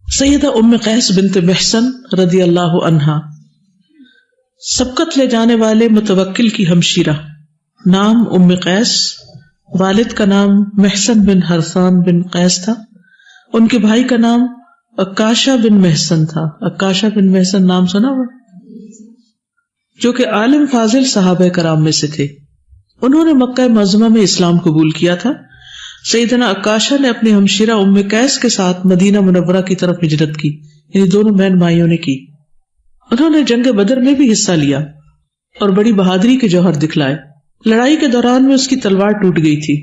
سیدہ ام قیس بنت محصن رضی اللہ عنہا سبقت لے جانے والے متوکل کی ہمشیرہ، نام ام قیس، والد کا نام محصن بن حرثان بن قیس تھا، ان کے بھائی کا نام عکاشہ بن محصن تھا۔ عکاشہ بن محصن نام سنا ہوا، جو کہ عالم فاضل صحابہ کرام میں سے تھے۔ انہوں نے مکہ معظمہ میں اسلام قبول کیا تھا۔ سیدنا عکاشہ نے اپنی ہمشیرہ ام قیس کے ساتھ مدینہ منورہ کی طرف ہجرت کی، یعنی دونوں بہن بھائیوں نے کی۔ انہوں نے جنگ بدر میں بھی حصہ لیا اور بڑی بہادری کے جوہر دکھلائے۔ لڑائی کے دوران میں اس کی تلوار ٹوٹ گئی تھی۔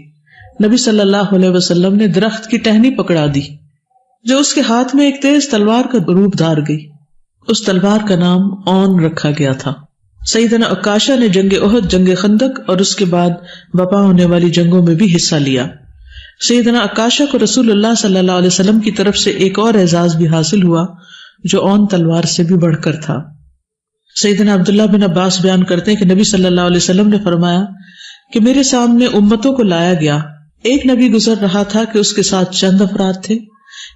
نبی صلی اللہ علیہ وسلم نے درخت کی ٹہنی پکڑا دی جو اس کے ہاتھ میں ایک تیز تلوار کا روپ دھار گئی۔ اس تلوار کا نام اون رکھا گیا تھا۔ سیدنا عکاشہ نے جنگ احد، جنگ خندق اور اس کے بعد وبا ہونے والی جنگوں میں بھی حصہ لیا۔ سیدنا عکاشہ کو رسول اللہ صلی اللہ علیہ وسلم کی طرف سے ایک اور اعزاز بھی حاصل ہوا جو اون تلوار سے بھی بڑھ کر تھا۔ سیدنا عبداللہ بن عباس بیان کرتے ہیں کہ نبی صلی اللہ علیہ وسلم نے فرمایا کہ میرے سامنے امتوں کو لایا گیا، ایک نبی گزر رہا تھا کہ اس کے ساتھ چند افراد تھے،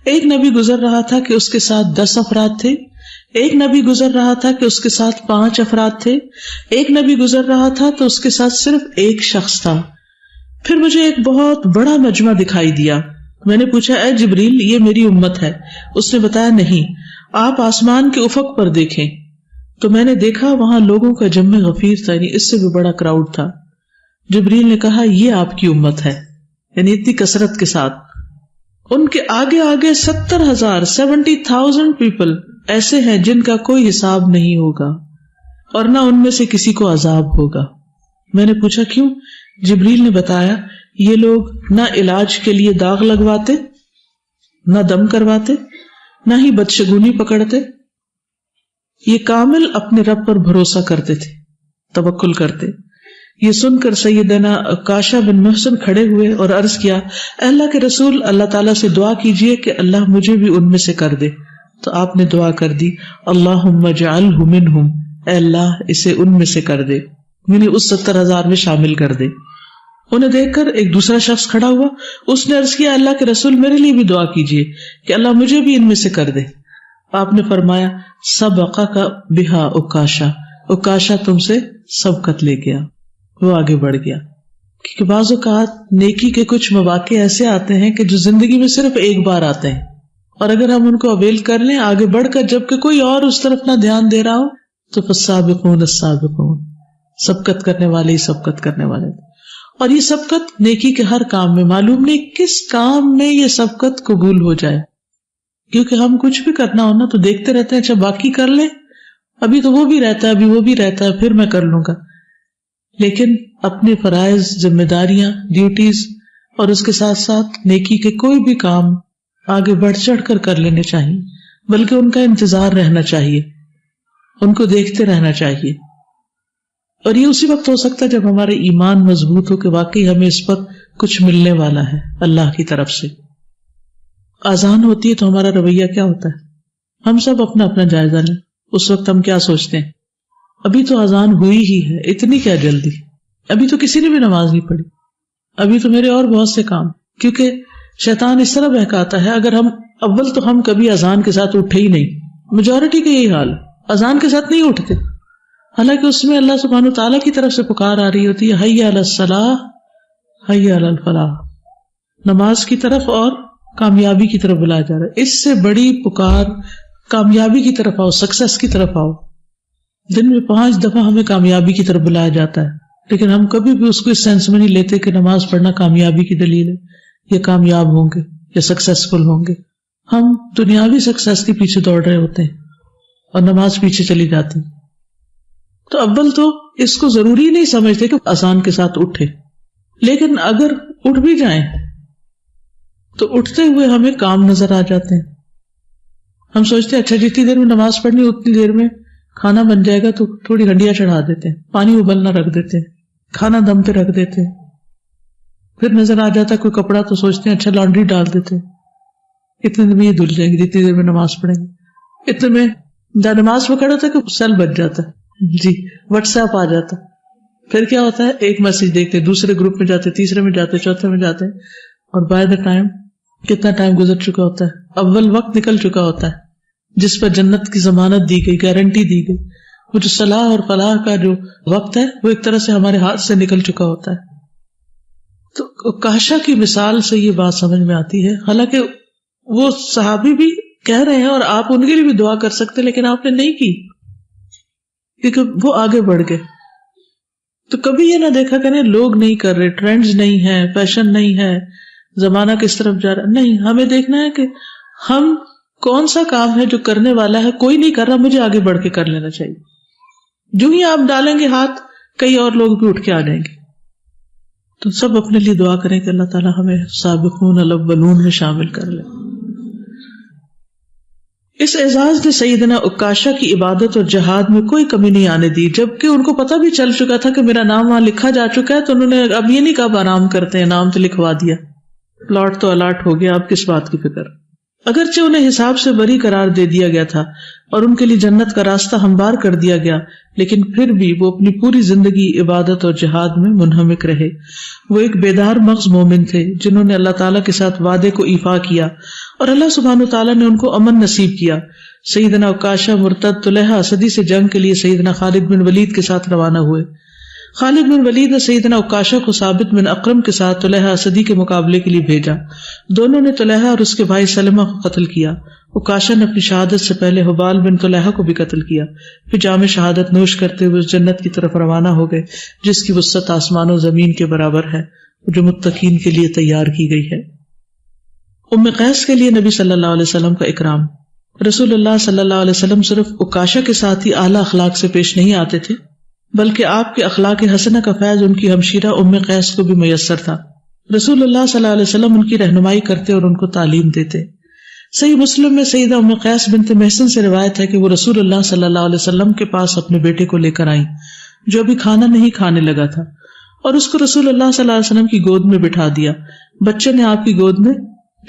ایک نبی گزر رہا تھا کہ اس کے ساتھ 10 افراد تھے، ایک نبی گزر رہا تھا کہ اس کے ساتھ 5 افراد تھے، ایک نبی گزر رہا تھا تو اس کے ساتھ صرف ایک شخص تھا۔ پھر مجھے ایک بہت بڑا مجمع دکھائی دیا۔ میں نے پوچھا، اے جبریل، یہ میری امت ہے؟ اس نے بتایا، نہیں، آپ آسمان کے افق پر دیکھیں۔ تو میں نے دیکھا وہاں لوگوں کا جمع غفیر تھا، یعنی اس سے بھی بڑا کراؤڈ تھا۔ جبریل نے کہا، یہ آپ کی امت ہے، یعنی اتنی کثرت کے ساتھ۔ ان کے آگے آگے 70,000 پیپل ایسے ہیں جن کا کوئی حساب نہیں ہوگا اور نہ ان میں سے کسی کو عذاب ہوگا۔ میں نے پوچھا، کیوں؟ جبریل نے بتایا، یہ لوگ نہ علاج کے لیے داغ لگواتے، نہ دم کرواتے، نہ ہی بدشگونی پکڑتے، یہ کامل اپنے رب پر بھروسہ کرتے تھے، توکل کرتے۔ یہ سن کر سیدنا عکاشہ بن محصن کھڑے ہوئے اور عرض کیا، اے اللہ کے رسول، اللہ تعالیٰ سے دعا کیجئے کہ اللہ مجھے بھی ان میں سے کر دے۔ تو آپ نے دعا کر دی، اللہم اجعلہ منہم، اے اللہ اسے ان میں سے کر دے، یعنی اس 70,000 میں شامل کر دے۔ انہیں دیکھ کر ایک دوسرا شخص کھڑا ہوا، اس نے عرض کیا، اللہ کے رسول، میرے لیے بھی دعا کیجئے کہ اللہ مجھے بھی ان میں سے کر دے۔ آپ نے فرمایا، سبقک بہا عکاشہ، عکاشہ تم سے سبقت لے گیا، وہ آگے بڑھ گیا۔ کیونکہ بعض اوقات نیکی کے کچھ مواقع ایسے آتے ہیں کہ جو زندگی میں صرف ایک بار آتے ہیں، اور اگر ہم ان کو اویل کر لیں آگے بڑھ کر، جبکہ کوئی اور اس طرف نہ دھیان دے رہا ہو، تو فالسابقون السابقون، سبقت کرنے والے ہی سبقت کرنے والے۔ اور یہ سبقت نیکی کے ہر کام میں، معلوم نہیں کس کام میں یہ سبقت قبول ہو جائے، کیونکہ ہم کچھ بھی کرنا ہونا تو دیکھتے رہتے ہیں، اچھا باقی کر لیں، ابھی تو وہ بھی رہتا ہے، ابھی وہ بھی رہتا ہے، پھر میں کر لوں گا۔ لیکن اپنے فرائض، ذمہ داریاں، ڈیوٹیز اور اس کے ساتھ ساتھ نیکی کے کوئی بھی کام آگے بڑھ چڑھ کر لینے چاہیے، بلکہ ان کا انتظار رہنا چاہیے، ان کو دیکھتے رہنا چاہیے۔ اور یہ اسی وقت ہو سکتا ہے جب ہمارے ایمان مضبوط ہو کہ واقعی ہمیں اس پر کچھ ملنے والا ہے اللہ کی طرف سے۔ اذان ہوتی ہے تو ہمارا رویہ کیا ہوتا ہے؟ ہم سب اپنا اپنا جائزہ لیں، اس وقت ہم کیا سوچتے ہیں؟ ابھی تو اذان ہوئی ہی ہے، اتنی کیا جلدی، ابھی تو کسی نے بھی نماز نہیں پڑھی، ابھی تو میرے اور بہت سے کام۔ کیونکہ شیطان اس طرح بہکاتا ہے، اگر اول تو ہم کبھی اذان کے ساتھ اٹھے ہی نہیں، میجورٹی کا یہی حال، اذان کے ساتھ نہیں اٹھتے، حالانکہ اس میں اللہ سبحانہ وتعالیٰ کی طرف سے پکار آ رہی ہوتی ہے، حی علی الصلاۃ، حی علی الفلاح، نماز کی طرف اور کامیابی کی طرف بلایا جا رہا ہے۔ اس سے بڑی پکار کامیابی کی طرف آؤ، سکسیس کی طرف آؤ۔ دن میں 5 دفعہ ہمیں کامیابی کی طرف بلایا جاتا ہے، لیکن ہم کبھی بھی اس کو اس سینس میں نہیں لیتے کہ نماز پڑھنا کامیابی کی دلیل ہے، یا کامیاب ہوں گے یا سکسیسفل ہوں گے۔ ہم دنیاوی سکسیس کے پیچھے دوڑ رہے ہوتے ہیں اور نماز پیچھے چلی جاتی۔ تو اول تو اس کو ضروری نہیں سمجھتے کہ اذان کے ساتھ اٹھے، لیکن اگر اٹھ بھی جائیں تو اٹھتے ہوئے ہمیں کام نظر آ جاتے ہیں۔ ہم سوچتے ہیں اچھا جتنی دیر میں نماز پڑھنی اتنی دیر میں کھانا بن جائے گا، تو تھوڑی ہنڈیاں چڑھا دیتے ہیں، پانی ابلنا رکھ دیتے ہیں، کھانا دم پہ رکھ دیتے ہیں، پھر نظر آ جاتا ہے کوئی کپڑا تو سوچتے ہیں اچھا لانڈری ڈال دیتے ہیں، اتنے دیر میں یہ دھل جائے گی جتنی دیر میں نماز پڑھیں گے۔ اتنے میں جب نماز پکڑ ہوتا ہے کہ سیل بچ جاتا ہے، جی واٹس ایپ آ جاتا، پھر کیا ہوتا ہے ایک میسج دیکھتے، دوسرے گروپ میں جاتے، تیسرے میں جاتے، چوتھے میں جاتے، اور بائی دا ٹائم کتنا ٹائم گزر چکا ہوتا ہے، اول وقت نکل چکا ہوتا ہے جس پر جنت کی ضمانت دی گئی، گارنٹی دی گئی. وہ جو صلاح اور فلاح کا جو وقت ہے وہ ایک طرح سے ہمارے ہاتھ سے نکل چکا ہوتا ہے. تو کاشا کی مثال سے یہ بات سمجھ میں آتی ہے. حالانکہ وہ صحابی بھی کہہ رہے ہیں اور آپ ان کے لیے بھی دعا کر سکتے، لیکن آپ نے نہیں کی کیونکہ وہ آگے بڑھ گئے. تو کبھی یہ نہ دیکھا کریں لوگ نہیں کر رہے، ٹرینڈز نہیں ہے، فیشن نہیں ہے، زمانہ کس طرف جا رہا. نہیں، ہمیں دیکھنا ہے کہ ہم کون سا کام ہے جو کرنے والا ہے، کوئی نہیں کر رہا، مجھے آگے بڑھ کے کر لینا چاہیے. جو ہی آپ ڈالیں گے ہاتھ، کئی اور لوگ بھی اٹھ کے آ جائیں گے. تو سب اپنے لیے دعا کریں کہ اللہ تعالیٰ ہمیں سابقون الاولون میں شامل کر لے. اس اعزاز نے سیدنا عکاشہ کی عبادت اور جہاد میں کوئی کمی نہیں آنے دی. جبکہ ان کو پتہ بھی چل چکا تھا کہ میرا نام وہاں لکھا جا چکا ہے، تو انہوں نے اب یہ نہیں کہا آرام کرتے ہیں، نام تو لکھوا دیا، پلاٹ تو الاٹ ہو گیا، اب کس بات کی فکر. اگرچہ انہیں حساب سے بری قرار دے دیا گیا تھا اور ان کے لیے جنت کا راستہ ہموار کر دیا گیا، لیکن پھر بھی وہ اپنی پوری زندگی عبادت اور جہاد میں منہمک رہے. وہ ایک بیدار مغز مومن تھے جنہوں نے اللہ تعالیٰ کے ساتھ وعدے کو ایفا کیا اور اللہ سبحانہ وتعالیٰ نے ان کو امن نصیب کیا. سیدنا عکاشہ مرتد طلحہ اسدی سے جنگ کے لیے سیدنا خالد بن ولید کے ساتھ روانہ ہوئے. خالد بن ولید نے سیدنا عکاشہ کو ثابت بن اقرم کے ساتھ طلحہ اسدی کے مقابلے کے لیے بھیجا. دونوں نے طلحہ اور اس کے بھائی سلمہ کو قتل کیا. عکاشہ نے اپنی شہادت سے پہلے حبال بن طلحہ کو بھی قتل کیا. پھر جام شہادت نوش کرتے ہوئے اس جنت کی طرف روانہ ہو گئے جس کی وسعت آسمان و زمین کے برابر ہے، جو متقین کے لیے تیار کی گئی ہے. ام قیس کے لیے نبی صلی اللہ علیہ وسلم کا اکرام. رسول اللہ صلی اللہ علیہ وسلم صرف عکاشہ کے ساتھ ہی اعلیٰ اخلاق سے پیش نہیں آتے تھے، بلکہ آپ کے اخلاق حسنہ کا فیض ان کی ہمشیرہ ام قیس کو بھی میسر تھا. رسول اللہ صلی اللہ علیہ وسلم ان کی رہنمائی کرتے اور ان کو تعلیم دیتے. صحیح مسلم میں سیدہ ام قیس بنت محسن سے روایت ہے کہ وہ رسول اللہ صلی اللہ علیہ وسلم کے پاس اپنے بیٹے کو لے کر آئیں جو ابھی کھانا نہیں کھانے لگا تھا، اور اس کو رسول اللہ صلی اللہ علیہ وسلم کی گود میں بٹھا دیا. بچے نے آپ کی گود میں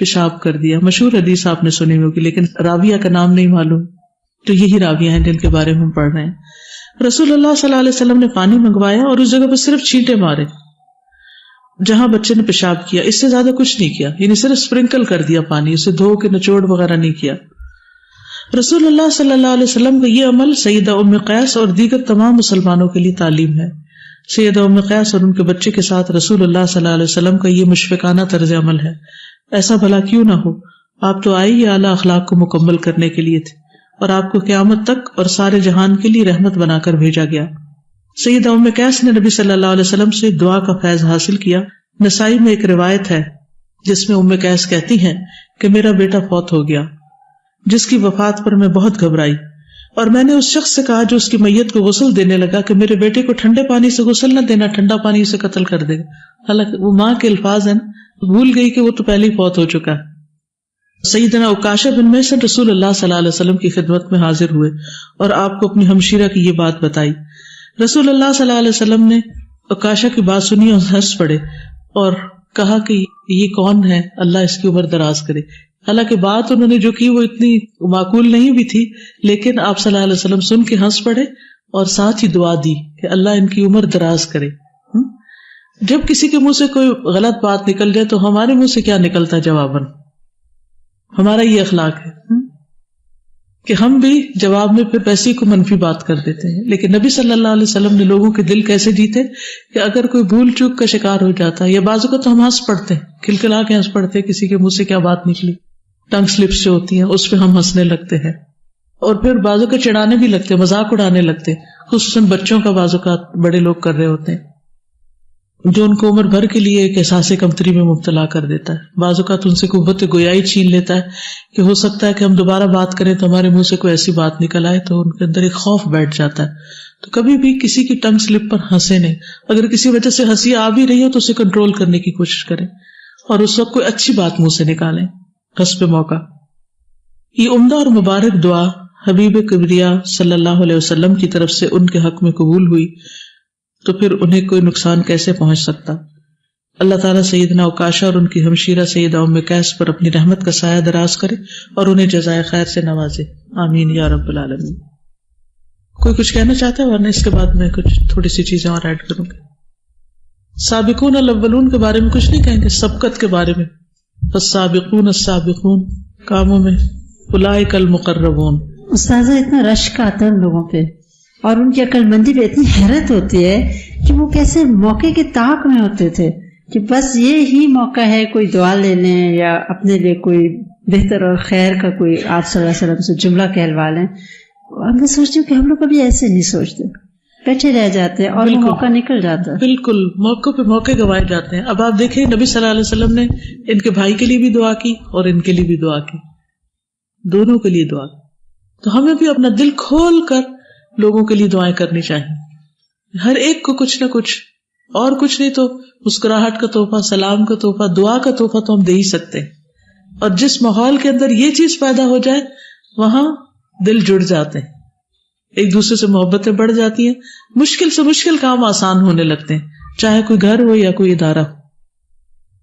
پیشاب کر دیا. مشہور حدیث آپ نے سنی ہوگی، لیکن راویہ کا نام نہیں معلوم. تو یہی راویہ ہیں جن کے بارے میں ہم پڑھ رہے ہیں. رسول اللہ صلی اللہ علیہ وسلم نے پانی منگوایا اور اس جگہ پر صرف چھینٹے مارے جہاں بچے نے پیشاب کیا، اس سے زیادہ کچھ نہیں کیا، یعنی صرف اسپرنکل کر دیا پانی، اسے دھو کے نچوڑ وغیرہ نہیں کیا. رسول اللہ صلی اللہ علیہ وسلم کا یہ عمل سیدہ ام قیس اور دیگر تمام مسلمانوں کے لیے تعلیم ہے. سیدہ ام قیس اور ان کے بچے کے ساتھ رسول اللہ صلی اللہ علیہ وسلم کا یہ مشفقانہ طرز عمل ہے. ایسا بھلا کیوں نہ ہو، آپ تو آئے ہی اعلیٰ اخلاق کو مکمل کرنے کے لیے تھے اور آپ کو قیامت تک اور سارے جہان کے لیے رحمت بنا کر بھیجا گیا. سیدہ ام قیس نے نبی صلی اللہ علیہ وسلم سے دعا کا فیض حاصل کیا. نسائی میں ایک روایت ہے جس میں ام قیس کہتی ہیں کہ میرا بیٹا فوت ہو گیا، جس کی وفات پر میں بہت گھبرائی، اور میں نے اس شخص سے کہا جو اس کی میت کو غسل دینے لگا کہ میرے بیٹے کو ٹھنڈے پانی سے غسل نہ دینا، ٹھنڈا پانی اسے قتل کر دے گا. حالانکہ وہ ماں کے الفاظ ہیں، بھول گئی کہ وہ تو پہلے ہی فوت ہو چکا ہے. سیدنا عکاشہ بن محسن رسول اللہ صلی اللہ علیہ وسلم کی خدمت میں حاضر ہوئے اور آپ کو اپنی ہمشیرہ کی یہ بات بتائی. رسول اللہ صلی اللہ علیہ وسلم نے عکاشہ کی بات سنی اور ہنس پڑے اور کہا کہ یہ کون ہے، اللہ اس کی عمر دراز کرے. حالانکہ بات انہوں نے جو کی وہ اتنی معقول نہیں بھی تھی، لیکن آپ صلی اللہ علیہ وسلم سن کے ہنس پڑے اور ساتھ ہی دعا دی کہ اللہ ان کی عمر دراز کرے. جب کسی کے منہ سے کوئی غلط بات نکل جائے تو ہمارے منہ سے کیا نکلتا ہے جواباً؟ ہمارا یہ اخلاق ہے کہ ہم بھی جواب میں پھر ویسی کو منفی بات کر دیتے ہیں. لیکن نبی صلی اللہ علیہ وسلم نے لوگوں کے دل کیسے جیتے کہ اگر کوئی بھول چوک کا شکار ہو جاتا ہے یا بعض اوقات تو ہم ہنس پڑتے ہیں، کھلکھلا کے ہنس پڑتے ہیں، کسی کے منہ سے کیا بات نکلی، ٹنگ سلپس جو ہوتی ہیں اس پہ ہم ہنسنے لگتے ہیں اور پھر بعض اوقات چڑھانے بھی لگتے ہیں، مذاق اڑانے لگتے ہیں، خصوصاً بچوں کا بعض اوقات بڑے لوگ کر رہے ہوتے ہیں جو ان کو عمر بھر کے لیے ایک احساس کمتری میں مبتلا کر دیتا ہے. بعض اوقات ان سے قوت گویائی چھین لیتا ہے کہ ہو سکتا ہے کہ ہم دوبارہ بات کریں تو ہمارے منہ سے کوئی ایسی بات نکل آئے، تو ان کے اندر ایک خوف بیٹھ جاتا ہے. تو کبھی بھی کسی کی ٹنگ سلپ پر ہنسے نہیں. اگر کسی وجہ سے ہنسی آ بھی رہی ہو تو اسے کنٹرول کرنے کی کوشش کریں اور اس وقت کوئی اچھی بات منہ سے نکالیں حسب موقع. یہ عمدہ اور مبارک دعا حبیب کبریا صلی اللہ علیہ وسلم کی طرف سے ان کے حق میں قبول ہوئی تو پھر انہیں کوئی نقصان کیسے پہنچ سکتا. اللہ تعالیٰ سیدنا عکاشہ اور ان کی ہمشیرہ سیدہ ام قیس پر اپنی رحمت کا سایہ دراز کرے اور انہیں جزائے خیر سے نوازے. آمین یا رب العالمین. کوئی کچھ کہنا چاہتا ہے؟ ورنہ اس کے بعد میں کچھ تھوڑی سی چیزیں اور ایڈ کروں گی. سابقون الاولون کے بارے میں کچھ نہیں کہیں گے، سبقت کے بارے میں فالسابقون السابقون کاموں میں اولئک المقربون. استاذہ اتنا رشک آتا ہے ان لوگوں پہ اور ان کی عقل مندی پہ اتنی حیرت ہوتی ہے کہ وہ کیسے موقع کے طاق میں ہوتے تھے کہ بس یہ ہی موقع ہے، کوئی دعا لے لیں یا اپنے لیے کوئی بہتر اور خیر کا کوئی آپ صلی اللہ علیہ وسلم سے جملہ کہلوا لیں. اور میں سوچتی ہوں کہ ہم لوگ کبھی ایسے نہیں سوچتے، بیٹھے رہ جاتے ہیں اور موقع نکل جاتا ہے. بالکل موقع پہ موقع گوائے جاتے ہیں. اب آپ دیکھیں نبی صلی اللہ علیہ وسلم نے ان کے بھائی کے لیے بھی دعا کی اور ان کے لیے بھی دعا کی، دونوں کے لیے دعا کی. تو ہمیں بھی اپنا دل کھول کر لوگوں کے لیے دعائیں کرنی چاہیے. ہر ایک کو کچھ نہ کچھ، اور کچھ نہیں تو مسکراہٹ کا تحفہ، سلام کا تحفہ، دعا کا تحفہ تو ہم دے ہی سکتے ہیں. اور جس ماحول کے اندر یہ چیز پیدا ہو جائے وہاں دل جڑ جاتے ہیں، ایک دوسرے سے محبتیں بڑھ جاتی ہیں، مشکل سے مشکل کام آسان ہونے لگتے ہیں، چاہے کوئی گھر ہو یا کوئی ادارہ ہو.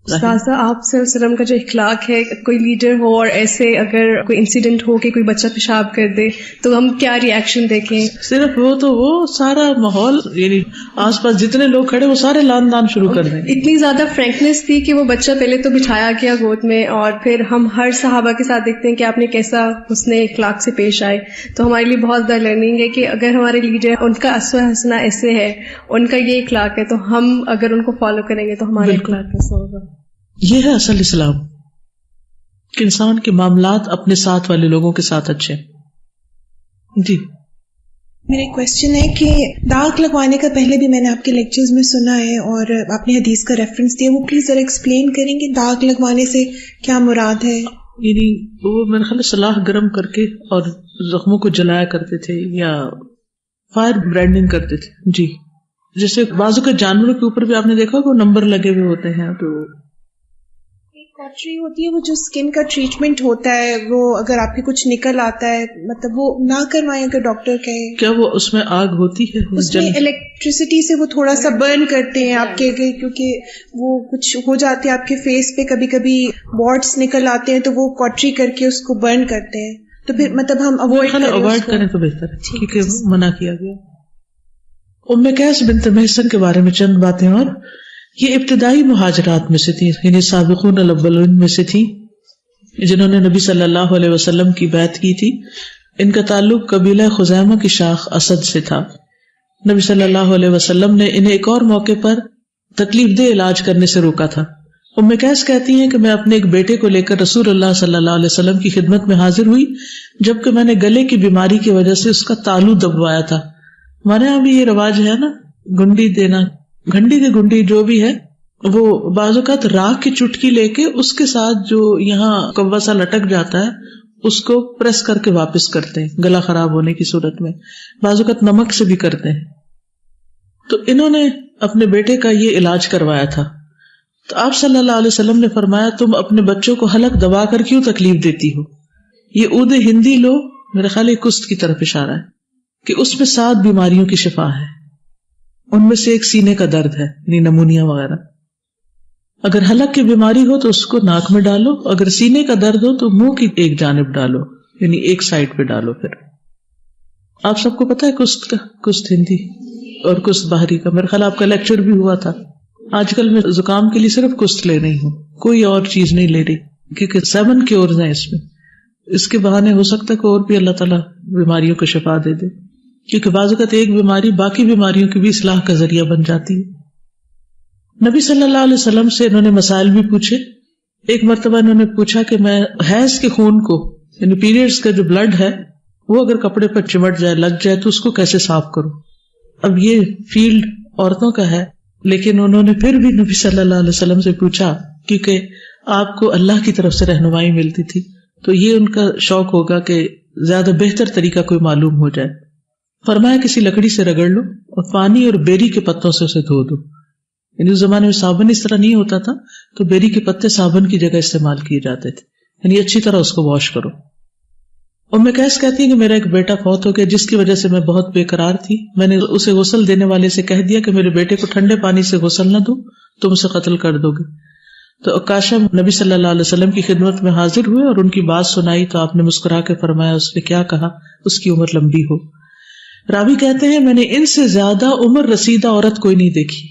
استاذہ آپ صلی اللہ علیہ وسلم کا جو اخلاق ہے، کوئی لیڈر ہو اور ایسے اگر کوئی انسیڈنٹ ہو کہ کوئی بچہ پیشاب کر دے تو ہم کیا ری ایکشن دیکھیں؟ صرف وہ سارا ماحول، یعنی آس پاس جتنے لوگ کھڑے وہ سارے لان دان شروع کر دیں. اتنی زیادہ فرینکنیس تھی کہ وہ بچہ پہلے تو بٹھایا گیا گود میں، اور پھر ہم ہر صحابہ کے ساتھ دیکھتے ہیں کہ آپ نے کیسا حسن اخلاق سے پیش آئے. تو ہمارے لیے بہت زیادہ لرننگ ہے کہ اگر ہمارے لیڈر ان کا اسوہ حسنہ ایسے ہے، ان کا یہ اخلاق ہے، تو ہم اگر ان کو فالو کریں گے تو ہمارا اخلاق کیسا ہوگا. یہ ہے اصل اسلام کہ انسان کے معاملات اپنے ساتھ والے لوگوں کے ساتھ اچھے. جی میرا کوشچن ہے کہ داغ لگوانے کا پہلے بھی میں نے آپ کے لیکچرز میں سنا ہے اور آپ نے حدیث کا ریفرنس دیا، وہ پلیز ذرا ایکسپلین کریں گے داغ لگوانے سے کیا مراد ہے؟ یعنی وہ میرے خیال سلاخ گرم کر کے اور زخموں کو جلایا کرتے تھے یا فائر برینڈنگ کرتے تھے. جی جیسے بازو کے جانوروں کے اوپر بھی آپ نے دیکھا کہ وہ نمبر لگے ہوئے ہوتے ہیں. تو کاٹری ہوتی ہے وہ جو اسکن کا ٹریٹمنٹ ہوتا ہے، وہ اگر آپ کے کچھ نکل آتا ہے مطلب وہ نہ کروائیں اگر ڈاکٹر کہے. کیا وہ اس میں آگ ہوتی ہے؟ اس میں الیکٹریسٹی سے وہ تھوڑا سا برن کرتے ہیں آپ کے، کیونکہ وہ کچھ ہو جاتے ہیں آپ کے فیس پہ، کبھی کبھی بارڈز نکل آتے ہیں تو وہ کاٹری کر کے اس کو برن کرتے ہیں. تو پھر مطلب ہم اوائڈ کریں تو بہتر ہے کیونکہ منع کیا گیا. ام قیس بنت محصن کے بارے میں چند باتیں. اور یہ ابتدائی مہاجرات میں سے تھی، یعنی سابقون الاولون میں سے تھی جنہوں نے نبی صلی اللہ علیہ وسلم کی بیعت کی تھی. ان کا تعلق قبیلہ خزیمہ کی شاخ اسد سے تھا. نبی صلی اللہ علیہ وسلم نے انہیں ایک اور موقع پر تکلیف دہ علاج کرنے سے روکا تھا. ام قیس کہتی ہیں کہ میں اپنے ایک بیٹے کو لے کر رسول اللہ صلی اللہ علیہ وسلم کی خدمت میں حاضر ہوئی، جبکہ میں نے گلے کی بیماری کی وجہ سے اس کا تالو دبوایا تھا. ہمارے یہاں بھی یہ رواج ہے نا، گنڈی دینا، گھنڈی کی گنڈی جو بھی ہے، وہ بعض اوقات راکھ کی چٹکی لے کے اس کے ساتھ جو یہاں کوا سا لٹک جاتا ہے اس کو پریس کر کے واپس کرتے ہیں گلا خراب ہونے کی صورت میں. بعض اوقات نمک سے بھی کرتے ہیں. تو انہوں نے اپنے بیٹے کا یہ علاج کروایا تھا. تو آپ صلی اللہ علیہ وسلم نے فرمایا تم اپنے بچوں کو حلق دبا کر کیوں تکلیف دیتی ہو؟ یہ عود ہندی لو، میرا خیال کست کی طرف اشارہ ہے کہ اس میں 7 بیماریوں کی شفا ہے. ان میں سے ایک سینے کا درد ہے، یعنی نمونیا وغیرہ. اگر حلق کی بیماری ہو تو اس کو ناک میں ڈالو، اگر سینے کا درد ہو تو منہ کی ایک جانب ڈالو، یعنی ایک سائڈ پہ ڈالو. پھر آپ سب کو پتا ہے کست کا، کست ہندی اور کست باہری کا، میرے خیال آپ کا لیکچر بھی ہوا تھا. آج کل میں زکام کے لیے صرف کست لے رہی ہوں، کوئی اور چیز نہیں لے رہی، کیونکہ 7 کیورز ہیں اس میں. اس کے بہانے ہو سکتا ہے کہ اور بھی اللہ تعالیٰ بیماریوں کو شفا دے دے، کیونکہ بعض اوقات ایک بیماری باقی بیماریوں کی بھی اصلاح کا ذریعہ بن جاتی ہے. نبی صلی اللہ علیہ وسلم سے انہوں نے مسائل بھی پوچھے. ایک مرتبہ انہوں نے پوچھا کہ میں حیض کے خون کو، یعنی پیریڈز کا جو بلڈ ہے، وہ اگر کپڑے پر چمٹ جائے، لگ جائے تو اس کو کیسے صاف کروں. اب یہ فیلڈ عورتوں کا ہے، لیکن انہوں نے پھر بھی نبی صلی اللہ علیہ وسلم سے پوچھا کیونکہ آپ کو اللہ کی طرف سے رہنمائی ملتی تھی، تو یہ ان کا شوق ہوگا کہ زیادہ بہتر طریقہ کوئی معلوم ہو جائے. فرمایا کسی لکڑی سے رگڑ لو اور پانی اور بیری کے پتوں سے اسے دھو دو. یعنی اس زمانے میں صابن اس طرح نہیں ہوتا تھا، تو بیری کے پتے صابن کی جگہ استعمال کیے جاتے تھے. یعنی اچھی طرح اس کو واش کرو. ام قیس کہتی ہے کہ میرا ایک بیٹا فوت ہو گیا جس کی وجہ سے میں بہت بے قرار تھی. میں نے اسے غسل دینے والے سے کہہ دیا کہ میرے بیٹے کو ٹھنڈے پانی سے غسل نہ دو، تم اسے قتل کر دو گے. تو عکاشہ نبی صلی اللہ علیہ وسلم کی خدمت میں حاضر ہوئے اور ان کی بات سنائی تو آپ نے مسکرا کے فرمایا اس نے کیا کہا؟ اس کی عمر لمبی ہو. راوی کہتے ہیں میں نے ان سے زیادہ عمر رسیدہ عورت کوئی نہیں دیکھی.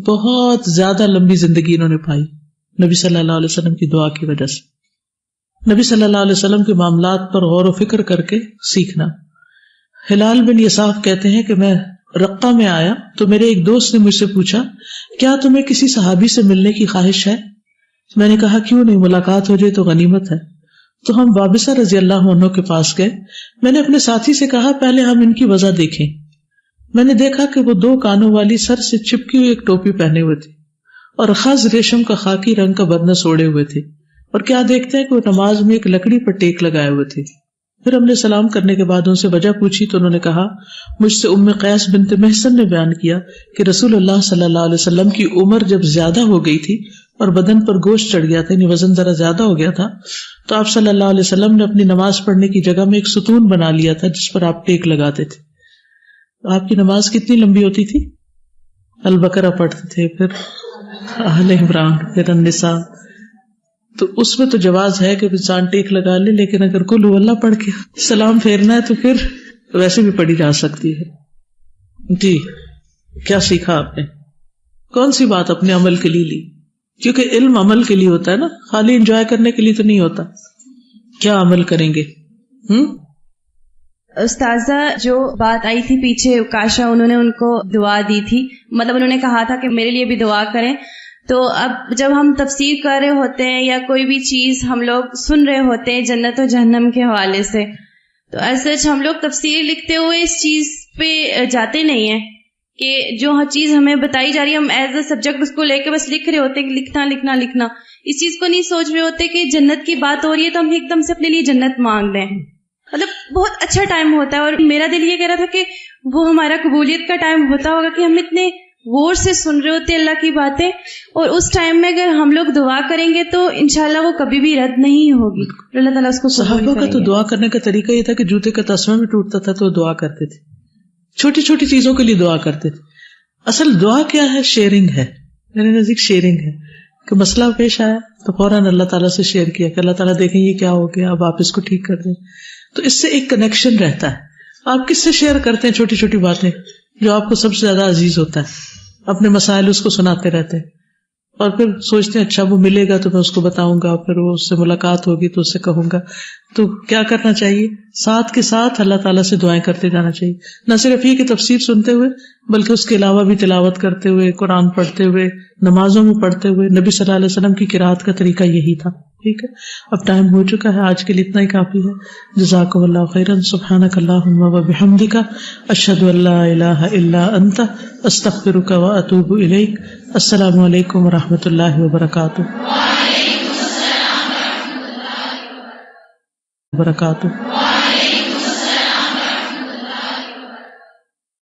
بہت زیادہ لمبی زندگی انہوں نے پائی. نبی صلی اللہ علیہ وسلم کی دعا کی وجہ سے۔ نبی صلی اللہ علیہ وسلم کے معاملات پر غور و فکر کر کے سیکھنا۔ ہلال بن یساف کہتے ہیں کہ میں رقہ میں آیا تو میرے ایک دوست نے مجھ سے پوچھا کیا تمہیں کسی صحابی سے ملنے کی خواہش ہے؟ میں نے کہا کیوں نہیں، ملاقات ہو جائے تو غنیمت ہے۔ تو ہم وابصہ رضی اللہ عنہ کے پاس گئے۔ میں نے اپنے ساتھی سے کہا پہلے ہم ان کی وجہ دیکھیں۔ میں نے دیکھا کہ وہ 2 کانوں والی سر سے چپکی ہوئی ایک ٹوپی پہنے ہوئے تھے اور خز ریشم کا خاکی رنگ کا برنس اوڑے ہوئے تھے، اور کیا دیکھتے ہیں کہ وہ نماز میں ایک لکڑی پر ٹیک لگائے ہوئے تھے۔ پھر ہم نے سلام کرنے کے بعد ان سے وجہ پوچھی تو انہوں نے کہا مجھ سے ام قیس بنت محصن نے بیان کیا کہ رسول اللہ صلی اللہ علیہ وسلم کی عمر جب زیادہ ہو گئی تھی اور بدن پر گوشت چڑھ گیا تھا، یعنی وزن ذرا زیادہ ہو گیا تھا، تو آپ صلی اللہ علیہ وسلم نے اپنی نماز پڑھنے کی جگہ میں ایک ستون بنا لیا تھا جس پر آپ ٹیک لگاتے تھے۔ آپ کی نماز کتنی لمبی ہوتی تھی؟ البقرہ پڑھتے تھے، پھر آل عمران، پھر النساء۔ تو اس میں تو جواز ہے کہ انسان ٹیک لگا لے، لیکن اگر قل هو اللہ پڑھ کے سلام پھیرنا ہے تو پھر ویسے بھی پڑھی جا سکتی ہے۔ جی، کیا سیکھا آپ نے؟ کون سی بات اپنے عمل کے لیے لی؟ کیونکہ علم عمل کے لیے ہوتا ہے نا، خالی انجوائے کرنے کے لیے تو نہیں ہوتا۔ کیا عمل کریں گے؟ استاذہ جو بات آئی تھی پیچھے، کاشا انہوں نے ان کو دعا دی تھی، مطلب انہوں نے کہا تھا کہ میرے لیے بھی دعا کریں۔ تو اب جب ہم تفسیر کر رہے ہوتے ہیں یا کوئی بھی چیز ہم لوگ سن رہے ہوتے ہیں جنت و جہنم کے حوالے سے، تو ایسے ہم لوگ تفسیر لکھتے ہوئے اس چیز پہ جاتے نہیں ہیں کہ جو ہر چیز ہمیں بتائی جا رہی ہے ہم ایز اے سبجیکٹ اس کو لے کے بس لکھ رہے ہوتے ہیں کہ لکھنا لکھنا لکھنا، اس چیز کو نہیں سوچ رہے ہوتے کہ جنت کی بات ہو رہی ہے تو ہم ایک دم سے اپنے لیے جنت مانگ لیں۔ مطلب بہت اچھا ٹائم ہوتا ہے، اور میرا دل یہ کہہ رہا تھا کہ وہ ہمارا قبولیت کا ٹائم ہوتا ہوگا کہ ہم اتنے غور سے سن رہے ہوتے اللہ کی باتیں، اور اس ٹائم میں اگر ہم لوگ دعا کریں گے تو انشاءاللہ وہ کبھی بھی رد نہیں ہوگی، اللہ تعالیٰ اس کو قبول صحابہ کا کریں تو گے۔ دعا کرنے کا طریقہ یہ تھا کہ جوتے کا تسمہ بھی ٹوٹتا تھا تو دعا کرتے تھے، چھوٹی چھوٹی چیزوں کے لیے دعا کرتے تھے۔ اصل دعا کیا ہے؟ شیئرنگ ہے، میرے نزدیک شیئرنگ ہے کہ مسئلہ پیش آیا تو فوراً اللہ تعالیٰ سے شیئر کیا کہ اللہ تعالیٰ دیکھیں یہ کیا ہو گیا، اب آپ اس کو ٹھیک کر دیں، تو اس سے ایک کنیکشن رہتا ہے۔ آپ کس سے شیئر کرتے ہیں چھوٹی چھوٹی باتیں جو آپ کو سب سے زیادہ عزیز ہوتا ہے؟ اپنے مسائل اس کو سناتے رہتے ہیں اور پھر سوچتے ہیں اچھا وہ ملے گا تو میں اس کو بتاؤں گا، پھر وہ اس سے ملاقات ہوگی تو اس سے کہوں گا۔ تو کیا کرنا چاہیے؟ ساتھ کے ساتھ اللہ تعالیٰ سے دعائیں کرتے جانا چاہیے، نہ صرف یہ کہ تفسیر سنتے ہوئے بلکہ اس کے علاوہ بھی تلاوت کرتے ہوئے، قرآن پڑھتے ہوئے، نمازوں میں پڑھتے ہوئے۔ نبی صلی اللہ علیہ وسلم کی قرات کا طریقہ یہی تھا۔ ٹھیک ہے، اب ٹائم ہو چکا ہے، آج کے لیے اتنا ہی کافی ہے۔ جزاکم اللہ خیرا، سبحانک اللہم وبحمدک، اشہد ان لا الہ الا انت، استغفرک واتوب الیک۔ السلام علیکم ورحمۃ اللہ وبرکاتہ۔